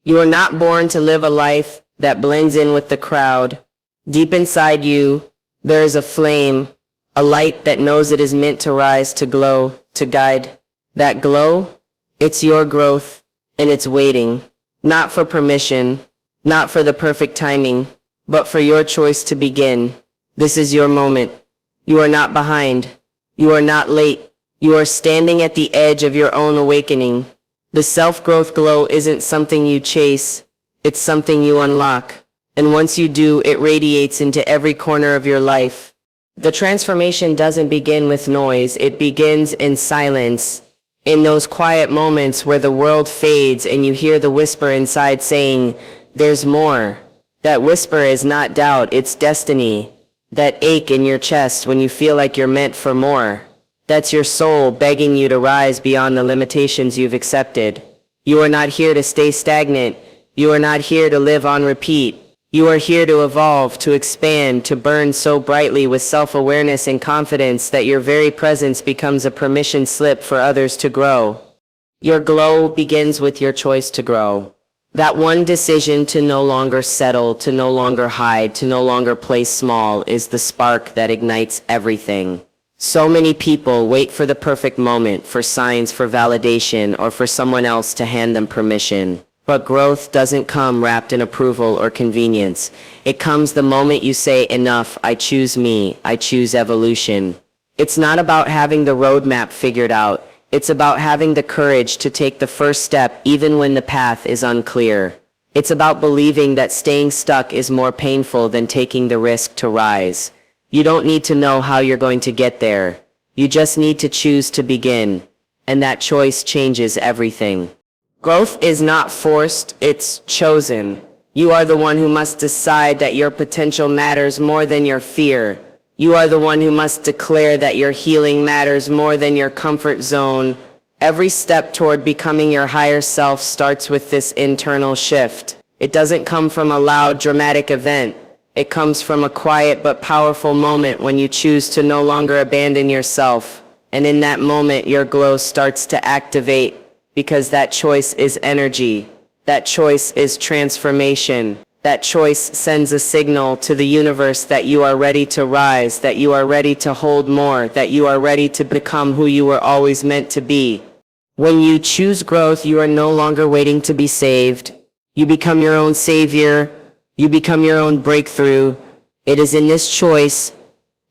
You are not born to live a life that blends in with the crowd. Deep inside you, there is a flame, a light that knows it is meant to rise, to glow, to guide. That glow, it's your growth, and it's waiting. Not for permission, not for the perfect timing, but for your choice to begin. This is your moment. You are not behind. You are not late. You are standing at the edge of your own awakening. The self-growth glow isn't something you chase. It's something you unlock. And once you do, it radiates into every corner of your life. The transformation doesn't begin with noise. It begins in silence. In those quiet moments where the world fades and you hear the whisper inside saying, "There's more." That whisper is not doubt, it's destiny. That ache in your chest when you feel like you're meant for more. That's your soul begging you to rise beyond the limitations you've accepted. You are not here to stay stagnant. You are not here to live on repeat. You are here to evolve, to expand, to burn so brightly with self-awareness and confidence that your very presence becomes a permission slip for others to grow. Your glow begins with your choice to grow. That one decision to no longer settle, to no longer hide, to no longer play small is the spark that ignites everything. So many people wait for the perfect moment, for signs, for validation, or for someone else to hand them permission. But growth doesn't come wrapped in approval or convenience. It comes the moment you say, "Enough, I choose me, I choose evolution." It's not about having the roadmap figured out. It's about having the courage to take the first step even when the path is unclear. It's about believing that staying stuck is more painful than taking the risk to rise. You don't need to know how you're going to get there. You just need to choose to begin. And that choice changes everything. Growth is not forced, it's chosen. You are the one who must decide that your potential matters more than your fear. You are the one who must declare that your healing matters more than your comfort zone. Every step toward becoming your higher self starts with this internal shift. It doesn't come from a loud, dramatic event. It comes from a quiet but powerful moment when you choose to no longer abandon yourself. And in that moment, your glow starts to activate. Because that choice is energy. That choice is transformation. That choice sends a signal to the universe that you are ready to rise, that you are ready to hold more, that you are ready to become who you were always meant to be. When you choose growth, you are no longer waiting to be saved. You become your own savior. You become your own breakthrough. It is in this choice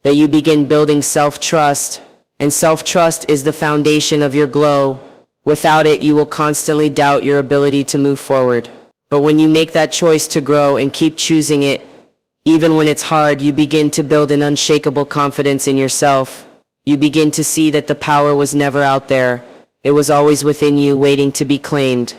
that you begin building self-trust. And self-trust is the foundation of your glow. Without it, you will constantly doubt your ability to move forward. But when you make that choice to grow and keep choosing it, even when it's hard, you begin to build an unshakable confidence in yourself. You begin to see that the power was never out there. It was always within you, waiting to be claimed.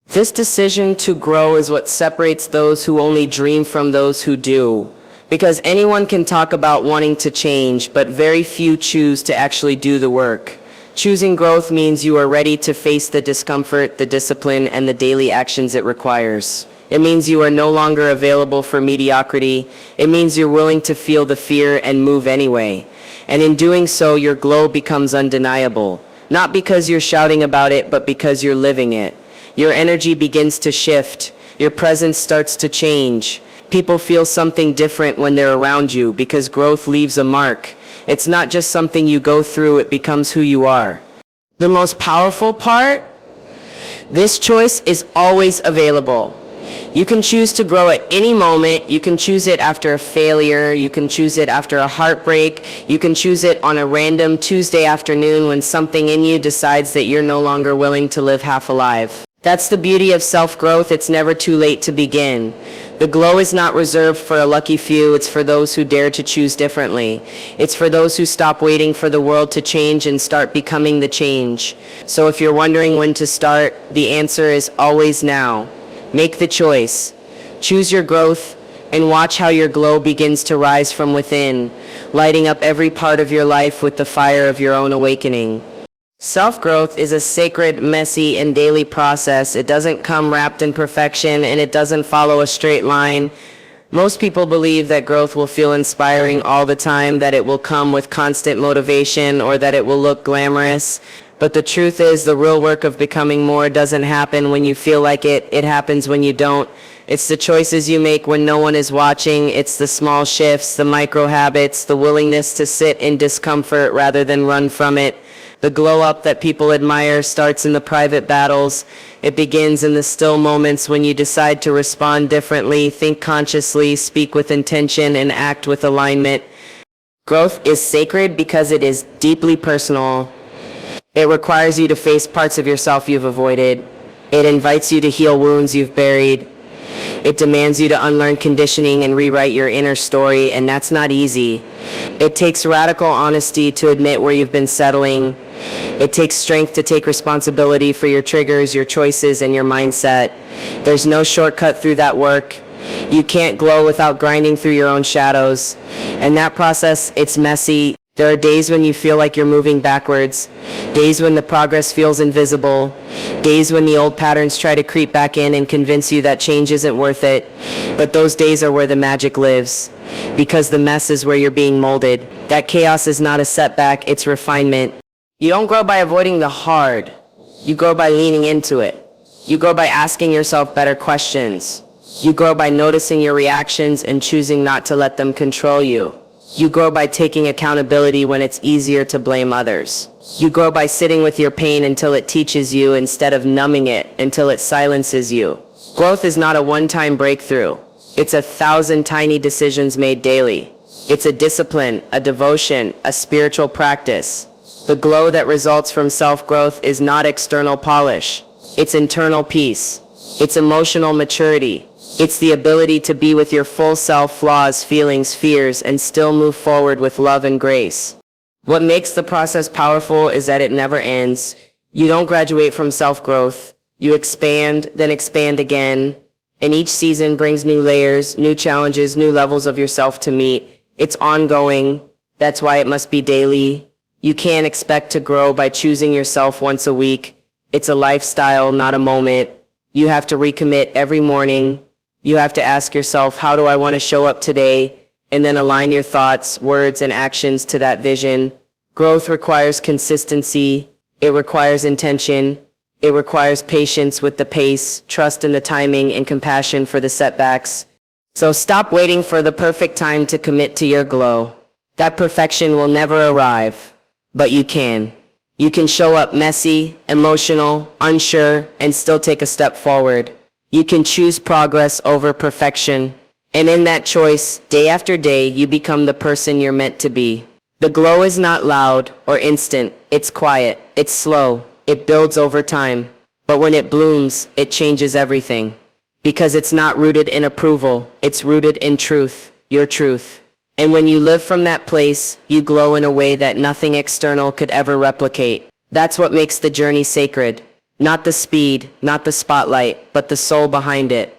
This decision to grow is what separates those who only dream from those who do. Because anyone can talk about wanting to change, but very few choose to actually do the work. Choosing growth means you are ready to face the discomfort, the discipline, and the daily actions it requires. It means you are no longer available for mediocrity. It means you're willing to feel the fear and move anyway. And in doing so, your glow becomes undeniable. Not because you're shouting about it, but because you're living it. Your energy begins to shift. Your presence starts to change. People feel something different when they're around you because growth leaves a mark. It's not just something you go through, it becomes who you are. The most powerful part? This choice is always available. You can choose to grow at any moment. You can choose it after a failure. You can choose it after a heartbreak. You can choose it on a random Tuesday afternoon when something in you decides that you're no longer willing to live half alive. That's the beauty of self-growth. It's never too late to begin. The glow is not reserved for a lucky few. It's for those who dare to choose differently. It's for those who stop waiting for the world to change and start becoming the change. So if you're wondering when to start, the answer is always now. Make the choice. Choose your growth and watch how your glow begins to rise from within, lighting up every part of your life with the fire of your own awakening. Self-growth is a sacred, messy, and daily process. It doesn't come wrapped in perfection, and it doesn't follow a straight line. Most people believe that growth will feel inspiring all the time, that it will come with constant motivation, or that it will look glamorous. But the truth is, the real work of becoming more doesn't happen when you feel like it. It happens when you don't. It's the choices you make when no one is watching. It's the small shifts, the micro habits, the willingness to sit in discomfort rather than run from it. The glow up that people admire starts in the private battles. It begins in the still moments when you decide to respond differently, think consciously, speak with intention, and act with alignment. Growth is sacred because it is deeply personal. It requires you to face parts of yourself you've avoided. It invites you to heal wounds you've buried. It demands you to unlearn conditioning and rewrite your inner story, and that's not easy. It takes radical honesty to admit where you've been settling. It takes strength to take responsibility for your triggers, your choices, and your mindset. There's no shortcut through that work. You can't glow without grinding through your own shadows. And that process, it's messy. There are days when you feel like you're moving backwards, days when the progress feels invisible, days when the old patterns try to creep back in and convince you that change isn't worth it. But those days are where the magic lives, because the mess is where you're being molded. That chaos is not a setback, it's refinement. You don't grow by avoiding the hard. You grow by leaning into it. You grow by asking yourself better questions. You grow by noticing your reactions and choosing not to let them control you. You grow by taking accountability when it's easier to blame others. You grow by sitting with your pain until it teaches you instead of numbing it until it silences you. Growth is not a one-time breakthrough. It's 1,000 tiny decisions made daily. It's a discipline, a devotion, a spiritual practice. The glow that results from self-growth is not external polish. It's internal peace. It's emotional maturity. It's the ability to be with your full self, flaws, feelings, fears, and still move forward with love and grace. What makes the process powerful is that it never ends. You don't graduate from self-growth. You expand, then expand again. And each season brings new layers, new challenges, new levels of yourself to meet. It's ongoing. That's why it must be daily. You can't expect to grow by choosing yourself once a week. It's a lifestyle, not a moment. You have to recommit every morning. You have to ask yourself, how do I want to show up today? And then align your thoughts, words, and actions to that vision. Growth requires consistency. It requires intention. It requires patience with the pace, trust in the timing, and compassion for the setbacks. So stop waiting for the perfect time to commit to your glow. That perfection will never arrive, but you can. You can show up messy, emotional, unsure, and still take a step forward. You can choose progress over perfection. And in that choice, day after day, you become the person you're meant to be. The glow is not loud or instant. It's quiet. It's slow. It builds over time. But when it blooms, it changes everything. Because it's not rooted in approval. It's rooted in truth, your truth. And when you live from that place, you glow in a way that nothing external could ever replicate. That's what makes the journey sacred. Not the speed, not the spotlight, but the soul behind it.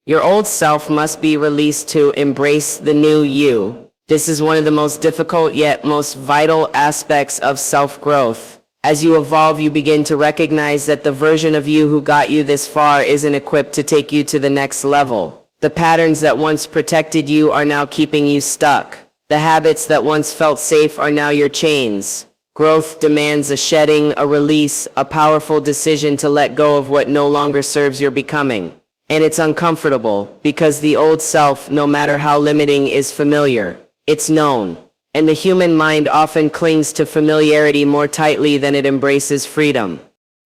Your old self must be released to embrace the new you. This is one of the most difficult yet most vital aspects of self-growth. As you evolve, you begin to recognize that the version of you who got you this far isn't equipped to take you to the next level. The patterns that once protected you are now keeping you stuck. The habits that once felt safe are now your chains. Growth demands a shedding, a release, a powerful decision to let go of what no longer serves your becoming. And it's uncomfortable, because the old self, no matter how limiting, is familiar. It's known. And the human mind often clings to familiarity more tightly than it embraces freedom.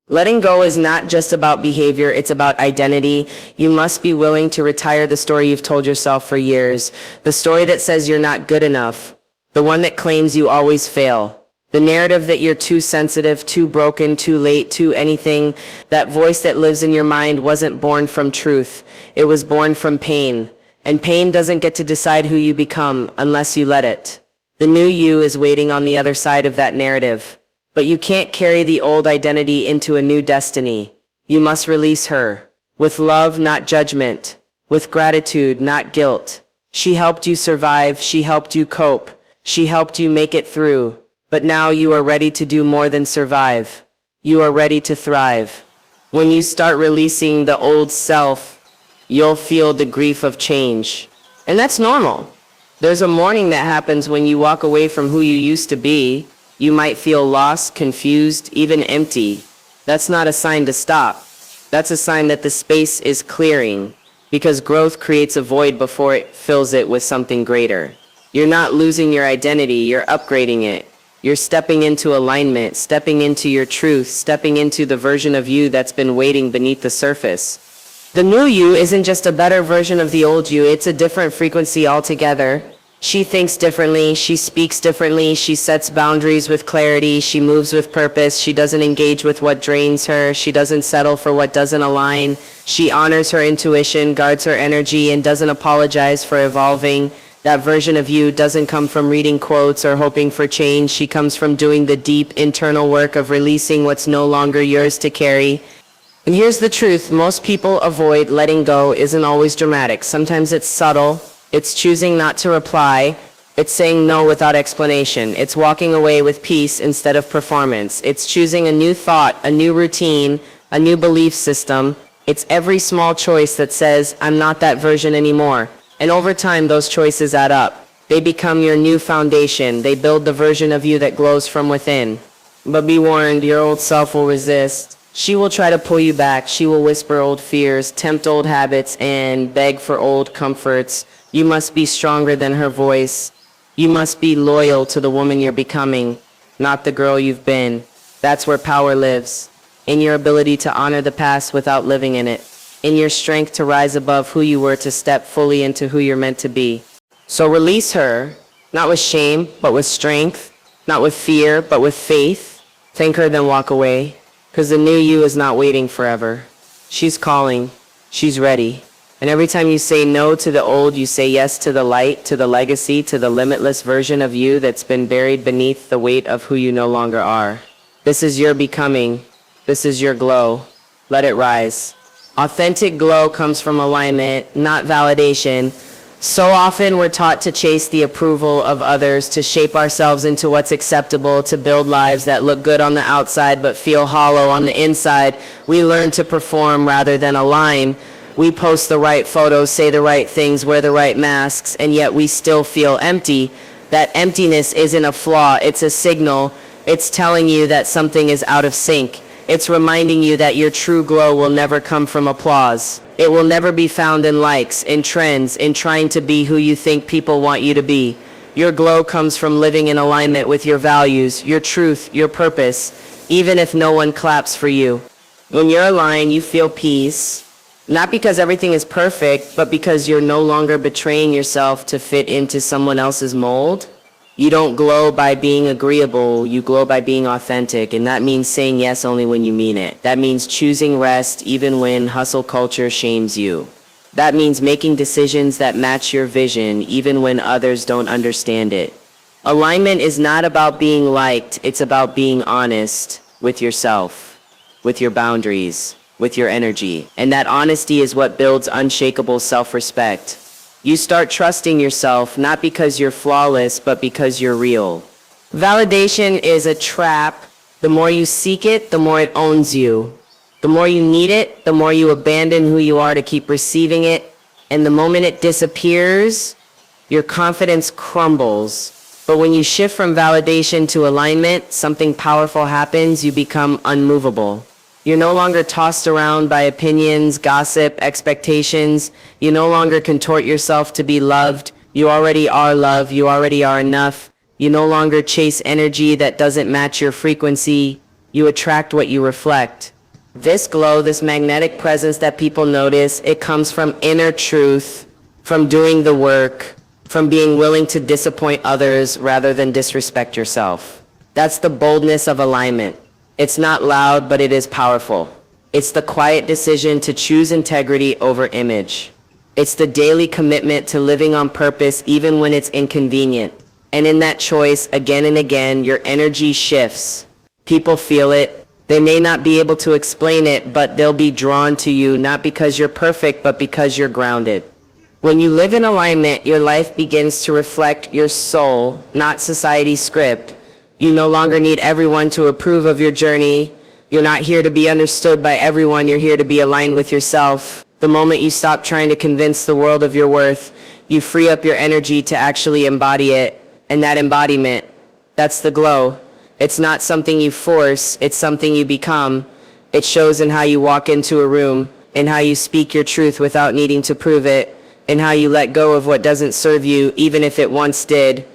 Letting go is not just about behavior, it's about identity. You must be willing to retire the story you've told yourself for years. The story that says you're not good enough. The one that claims you always fail. The narrative that you're too sensitive, too broken, too late, too anything. That voice that lives in your mind wasn't born from truth. It was born from pain. And pain doesn't get to decide who you become unless you let it. The new you is waiting on the other side of that narrative. But you can't carry the old identity into a new destiny. You must release her. With love, not judgment. With gratitude, not guilt. She helped you survive. She helped you cope. She helped you make it through. But now you are ready to do more than survive. You are ready to thrive. When you start releasing the old self, you'll feel the grief of change. And that's normal. There's a mourning that happens when you walk away from who you used to be. You might feel lost, confused, even empty. That's not a sign to stop. That's a sign that the space is clearing, because growth creates a void before it fills it with something greater. You're not losing your identity, you're upgrading it. You're stepping into alignment, stepping into your truth, stepping into the version of you that's been waiting beneath the surface. The new you isn't just a better version of the old you, it's a different frequency altogether. She thinks differently, she speaks differently, she sets boundaries with clarity, she moves with purpose, she doesn't engage with what drains her, she doesn't settle for what doesn't align, she honors her intuition, guards her energy, and doesn't apologize for evolving. That version of you doesn't come from reading quotes or hoping for change, she comes from doing the deep internal work of releasing what's no longer yours to carry. And here's the truth, most people avoid letting go isn't always dramatic. Sometimes it's subtle, it's choosing not to reply, it's saying no without explanation, it's walking away with peace instead of performance, it's choosing a new thought, a new routine, a new belief system. It's every small choice that says, I'm not that version anymore. And over time, those choices add up. They become your new foundation. They build the version of you that glows from within. But be warned, your old self will resist. She will try to pull you back. She will whisper old fears, tempt old habits, and beg for old comforts. You must be stronger than her voice. You must be loyal to the woman you're becoming, not the girl you've been. That's where power lives, in your ability to honor the past without living in it, in your strength to rise above who you were to step fully into who you're meant to be. So release her, not with shame, but with strength, not with fear, but with faith. Thank her, then walk away. Because the new you is not waiting forever. She's calling. She's ready. And every time you say no to the old, you say yes to the light, to the legacy, to the limitless version of you that's been buried beneath the weight of who you no longer are. This is your becoming. This is your glow. Let it rise. Authentic glow comes from alignment, not validation. So often we're taught to chase the approval of others, to shape ourselves into what's acceptable, to build lives that look good on the outside but feel hollow on the inside. We learn to perform rather than align. We post the right photos, say the right things, wear the right masks, and yet we still feel empty. That emptiness isn't a flaw, it's a signal. It's telling you that something is out of sync. It's reminding you that your true glow will never come from applause. It will never be found in likes, in trends, in trying to be who you think people want you to be. Your glow comes from living in alignment with your values, your truth, your purpose, even if no one claps for you. When you're aligned, you feel peace, not because everything is perfect, but because you're no longer betraying yourself to fit into someone else's mold. You don't glow by being agreeable, you glow by being authentic, and that means saying yes only when you mean it. That means choosing rest even when hustle culture shames you. That means making decisions that match your vision even when others don't understand it. Alignment is not about being liked, it's about being honest with yourself, with your boundaries, with your energy. And that honesty is what builds unshakable self-respect. You start trusting yourself, not because you're flawless, but because you're real. Validation is a trap. The more you seek it, the more it owns you. The more you need it, the more you abandon who you are to keep receiving it. And the moment it disappears, your confidence crumbles. But when you shift from validation to alignment, something powerful happens. You become unmovable. You're no longer tossed around by opinions, gossip, expectations. You no longer contort yourself to be loved. You already are love. You already are enough. You no longer chase energy that doesn't match your frequency. You attract what you reflect. This glow, this magnetic presence that people notice, it comes from inner truth, from doing the work, from being willing to disappoint others rather than disrespect yourself. That's the boldness of alignment. It's not loud, but it is powerful. It's the quiet decision to choose integrity over image. It's the daily commitment to living on purpose even when it's inconvenient. And in that choice, again and again, your energy shifts. People feel it. They may not be able to explain it, but they'll be drawn to you, not because you're perfect, but because you're grounded. When you live in alignment, your life begins to reflect your soul, not society's script. You no longer need everyone to approve of your journey. You're not here to be understood by everyone. You're here to be aligned with yourself. The moment you stop trying to convince the world of your worth, you free up your energy to actually embody it. And that embodiment, that's the glow. It's not something you force, it's something you become. It shows in how you walk into a room, in how you speak your truth without needing to prove it, in how you let go of what doesn't serve you, even if it once did.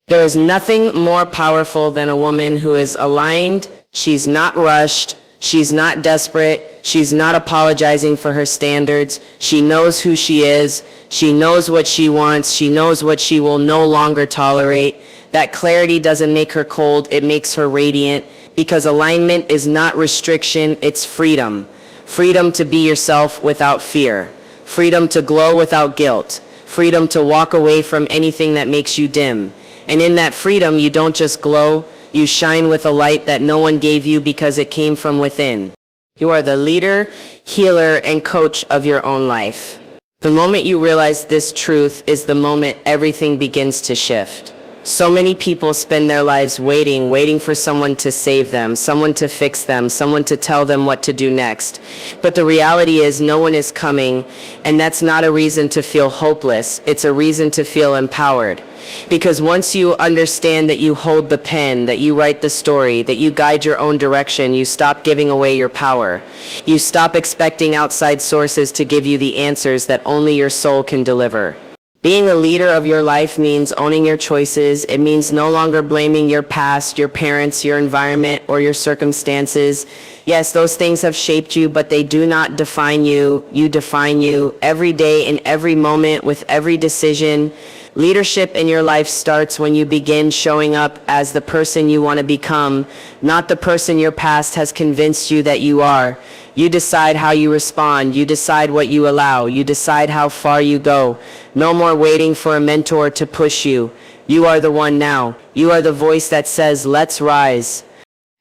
There is nothing more powerful than a woman who is aligned. She's not rushed. She's not desperate. She's not apologizing for her standards. She knows who she is. She knows what she wants. She knows what she will no longer tolerate. That clarity doesn't make her cold. It makes her radiant, because alignment is not restriction. It's freedom. Freedom to be yourself without fear. Freedom to glow without guilt. Freedom to walk away from anything that makes you dim. And in that freedom, you don't just glow, you shine with a light that no one gave you because it came from within. You are the leader, healer, and coach of your own life. The moment you realize this truth is the moment everything begins to shift. So many people spend their lives waiting for someone to save them, someone to fix them, someone to tell them what to do next. But the reality is no one is coming, and that's not a reason to feel hopeless. It's a reason to feel empowered. Because once you understand that you hold the pen, that you write the story, that you guide your own direction, you stop giving away your power. You stop expecting outside sources to give you the answers that only your soul can deliver. Being a leader of your life means owning your choices. It means no longer blaming your past, your parents, your environment, or your circumstances. Yes, those things have shaped you, but they do not define you. You define you every day, in every moment, with every decision. Leadership in your life starts when you begin showing up as the person you want to become, not the person your past has convinced you that you are. You decide how you respond. You decide what you allow. You decide how far you go. No more waiting for a mentor to push you. You are the one now. You are the voice that says, let's rise.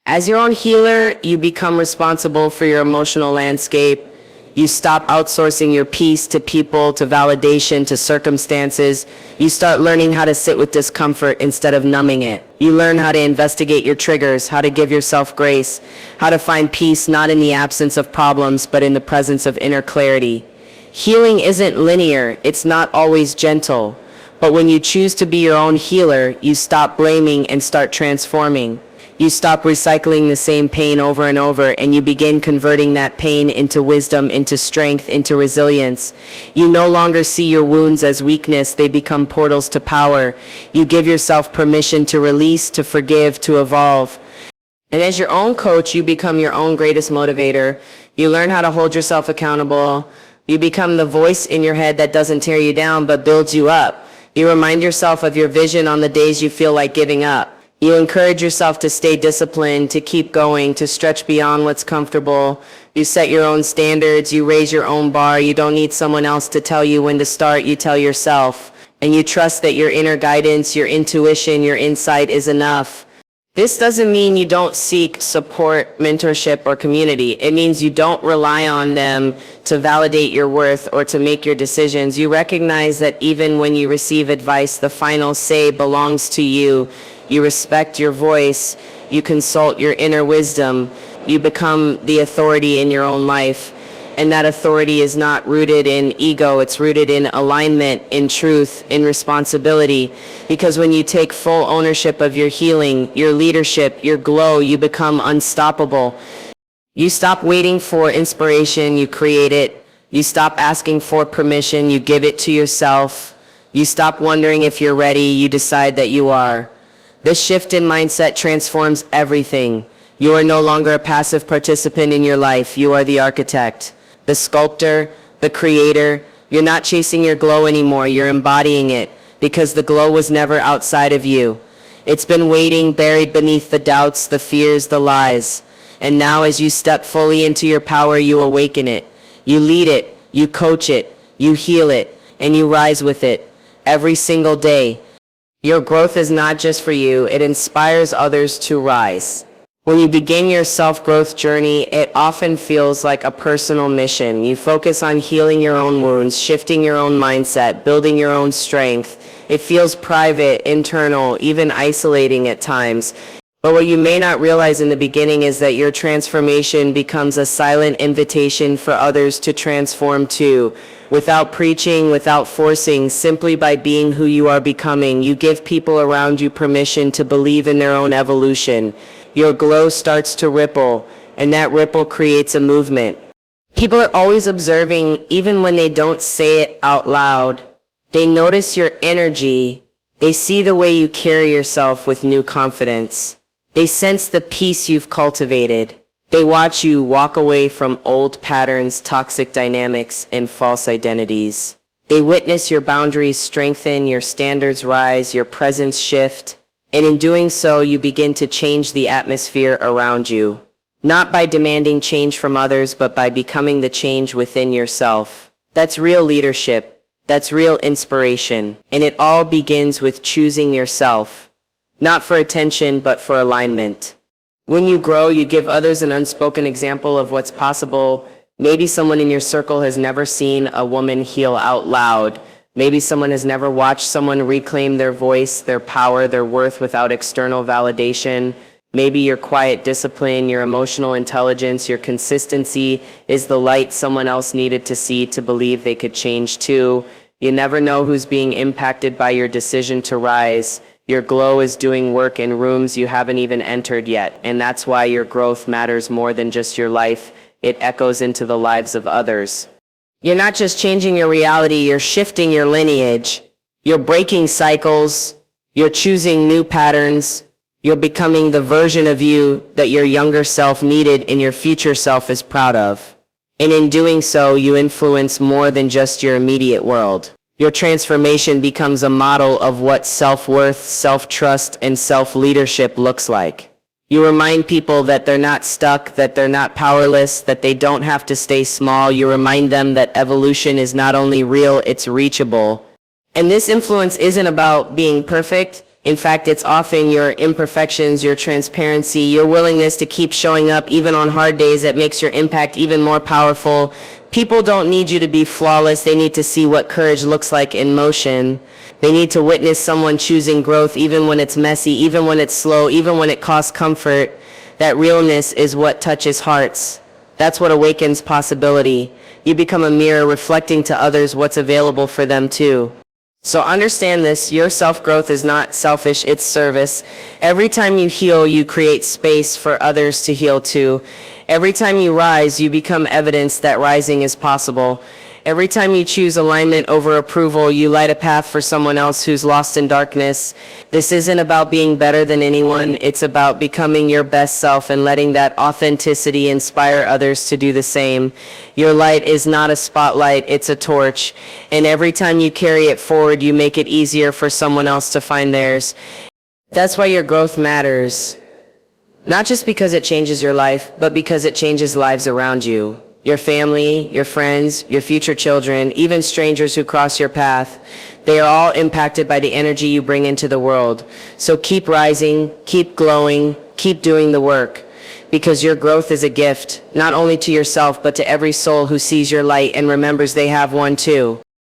As your own healer, you become responsible for your emotional landscape. You stop outsourcing your peace to people, to validation, to circumstances. You start learning how to sit with discomfort instead of numbing it. You learn how to investigate your triggers, how to give yourself grace, how to find peace not in the absence of problems, but in the presence of inner clarity. Healing isn't linear. It's not always gentle. But when you choose to be your own healer, you stop blaming and start transforming. You stop recycling the same pain over and over, and you begin converting that pain into wisdom, into strength, into resilience. You no longer see your wounds as weakness. They become portals to power. You give yourself permission to release, to forgive, to evolve. And as your own coach, you become your own greatest motivator. You learn how to hold yourself accountable. You become the voice in your head that doesn't tear you down but builds you up. You remind yourself of your vision on the days you feel like giving up. You encourage yourself to stay disciplined, to keep going, to stretch beyond what's comfortable. You set your own standards. You raise your own bar. You don't need someone else to tell you when to start. You tell yourself. And you trust that your inner guidance, your intuition, your insight is enough. This doesn't mean you don't seek support, mentorship, or community. It means you don't rely on them to validate your worth or to make your decisions. You recognize that even when you receive advice, the final say belongs to you. You respect your voice. You consult your inner wisdom. You become the authority in your own life. And that authority is not rooted in ego. It's rooted in alignment, in truth, in responsibility. Because when you take full ownership of your healing, your leadership, your glow, you become unstoppable. You stop waiting for inspiration. You create it. You stop asking for permission. You give it to yourself. You stop wondering if you're ready. You decide that you are. This shift in mindset transforms everything. You are no longer a passive participant in your life. You are the architect, the sculptor, the creator. You're not chasing your glow anymore. You're embodying it, because the glow was never outside of you. It's been waiting, buried beneath the doubts, the fears, the lies. And now as you step fully into your power, you awaken it. You lead it, you coach it, you heal it, and you rise with it every single day. Your growth is not just for you. It inspires others to rise. When you begin your self-growth journey, it often feels like a personal mission. You focus on healing your own wounds, shifting your own mindset, building your own strength. It feels private, internal, even isolating at times. But what you may not realize in the beginning is that your transformation becomes a silent invitation for others to transform too. Without preaching, without forcing, simply by being who you are becoming, you give people around you permission to believe in their own evolution. Your glow starts to ripple, and that ripple creates a movement. People are always observing, even when they don't say it out loud. They notice your energy. They see the way you carry yourself with new confidence. They sense the peace you've cultivated. They watch you walk away from old patterns, toxic dynamics, and false identities. They witness your boundaries strengthen, your standards rise, your presence shift, and in doing so, you begin to change the atmosphere around you. Not by demanding change from others, but by becoming the change within yourself. That's real leadership. That's real inspiration. And it all begins with choosing yourself. Not for attention, but for alignment. When you grow, you give others an unspoken example of what's possible. Maybe someone in your circle has never seen a woman heal out loud. Maybe someone has never watched someone reclaim their voice, their power, their worth without external validation. Maybe your quiet discipline, your emotional intelligence, your consistency is the light someone else needed to see to believe they could change too. You never know who's being impacted by your decision to rise. Your glow is doing work in rooms you haven't even entered yet, and that's why your growth matters more than just your life. It echoes into the lives of others. You're not just changing your reality, you're shifting your lineage. You're breaking cycles. You're choosing new patterns. You're becoming the version of you that your younger self needed and your future self is proud of. And in doing so, you influence more than just your immediate world. Your transformation becomes a model of what self-worth, self-trust, and self-leadership looks like. You remind people that they're not stuck, that they're not powerless, that they don't have to stay small. You remind them that evolution is not only real, it's reachable. And this influence isn't about being perfect. In fact, it's often your imperfections, your transparency, your willingness to keep showing up even on hard days that makes your impact even more powerful. People don't need you to be flawless. They need to see what courage looks like in motion. They need to witness someone choosing growth even when it's messy, even when it's slow, even when it costs comfort. That realness is what touches hearts. That's what awakens possibility. You become a mirror reflecting to others what's available for them too. So understand this, your self-growth is not selfish, it's service. Every time you heal, you create space for others to heal too. Every time you rise, you become evidence that rising is possible. Every time you choose alignment over approval, you light a path for someone else who's lost in darkness. This isn't about being better than anyone, it's about becoming your best self and letting that authenticity inspire others to do the same. Your light is not a spotlight, it's a torch. And every time you carry it forward, you make it easier for someone else to find theirs. That's why your growth matters. Not just because it changes your life, but because it changes lives around you. Your family, your friends, your future children, even strangers who cross your path. They are all impacted by the energy you bring into the world. So keep rising, keep glowing, keep doing the work. Because your growth is a gift, not only to yourself, but to every soul who sees your light and remembers they have one too.